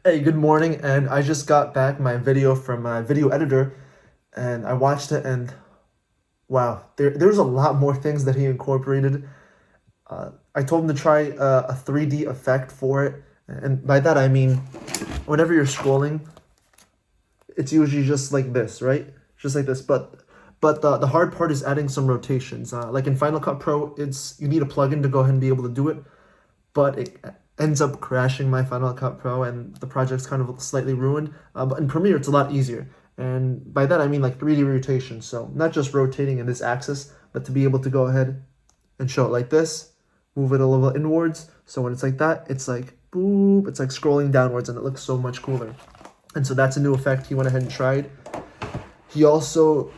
Hey, good morning, and I just got back my video from my video editor, and I watched it, and wow, there's a lot more things that he incorporated. I told him to try a 3D effect for it, and by that I mean whenever you're scrolling, it's usually just like this, right? Just like this, but the hard part is adding some rotations. Like in Final Cut Pro, it's you need a plugin to go ahead and be able to do it, but it ends up crashing my Final Cut Pro and the project's kind of slightly ruined. But in Premiere, it's a lot easier. And by that, I mean like 3D rotation. So not just rotating in this axis, but to be able to go ahead and show it like this, move it a little inwards. So when it's like that, it's like boop, it's like scrolling downwards and it looks so much cooler. And so that's a new effect he went ahead and tried. He also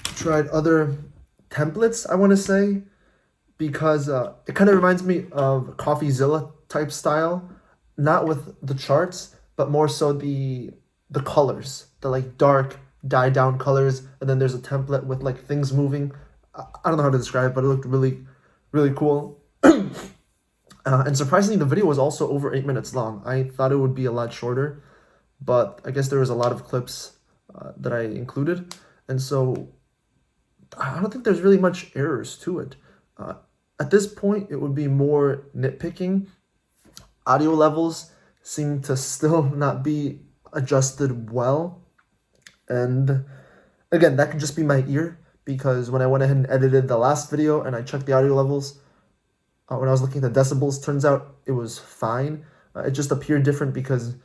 tried other templates, I want to say, because it kind of reminds me of CoffeeZilla type style, not with the charts, but more so the colors, the like dark dye down colors, and then there's a template with like things moving. I don't know how to describe it, but it looked really cool. And surprisingly, the video was also over 8 minutes long. I thought it would be a lot shorter, but I guess there was a lot of clips that I included, and so I don't think there's really much errors to it. Uh, at this point, it would be more nitpicking. Audio levels seem to still not be adjusted well. And again, that could just be my ear because when I went ahead and edited the last video and I checked the audio levels, when I was looking at the decibels, turns out it was fine. It just appeared different because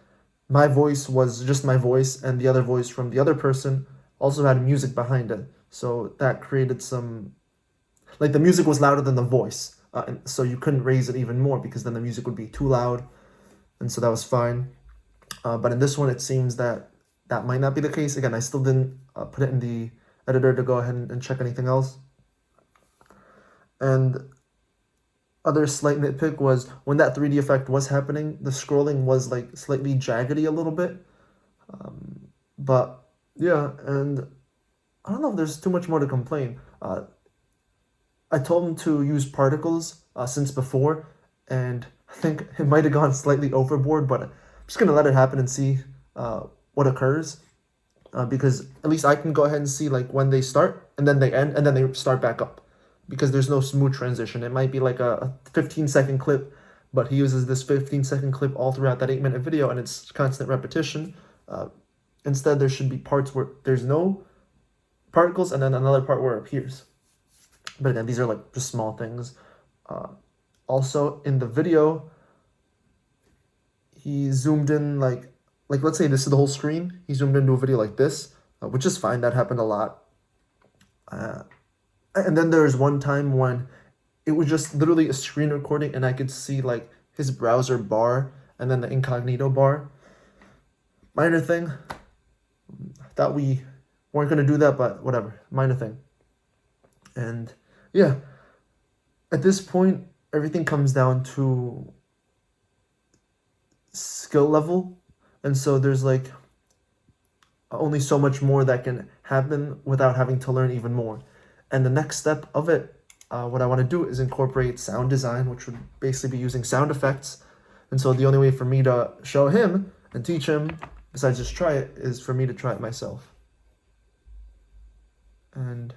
my voice was just my voice and the other voice from the other person also had music behind it. So that created some like the music was louder than the voice, and so you couldn't raise it even more because then the music would be too loud, and so that was fine. But in this one, it seems that that might not be the case. Again, I still didn't put it in the editor to go ahead and check anything else. And other slight nitpick was when that 3D effect was happening, the scrolling was like slightly jaggedy a little bit. But yeah, and I don't know if there's too much more to complain. I told him to use particles since before, and I think it might have gone slightly overboard, but I'm just gonna let it happen and see what occurs. Because at least I can go ahead and see like when they start and then they end and then they start back up because there's no smooth transition. It might be like a 15-second clip, but he uses this 15-second clip all throughout that 8-minute video and it's constant repetition. Instead, there should be parts where there's no particles and then another part where it appears. But again, these are like just small things. Also, in the video, he zoomed in like let's say this is the whole screen. He zoomed into a video like this, which is fine. That happened a lot. And then there was one time when it was just literally a screen recording, and I could see like his browser bar and then the incognito bar. Minor thing. Thought we weren't gonna do that, but whatever. Minor thing. And yeah, at this point, everything comes down to skill level. And so there's like only so much more that can happen without having to learn even more. And the next step of it, what I want to do is incorporate sound design, which would basically be using sound effects. And so the only way for me to show him and teach him, besides just try it, is for me to try it myself. And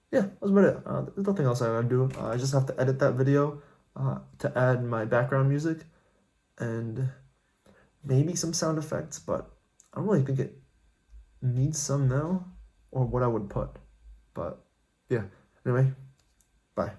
yeah, that's about it. There's nothing else I gotta do. I just have to edit that video to add my background music and maybe some sound effects, but I don't really think it needs some now or what I would put. But yeah, anyway, bye.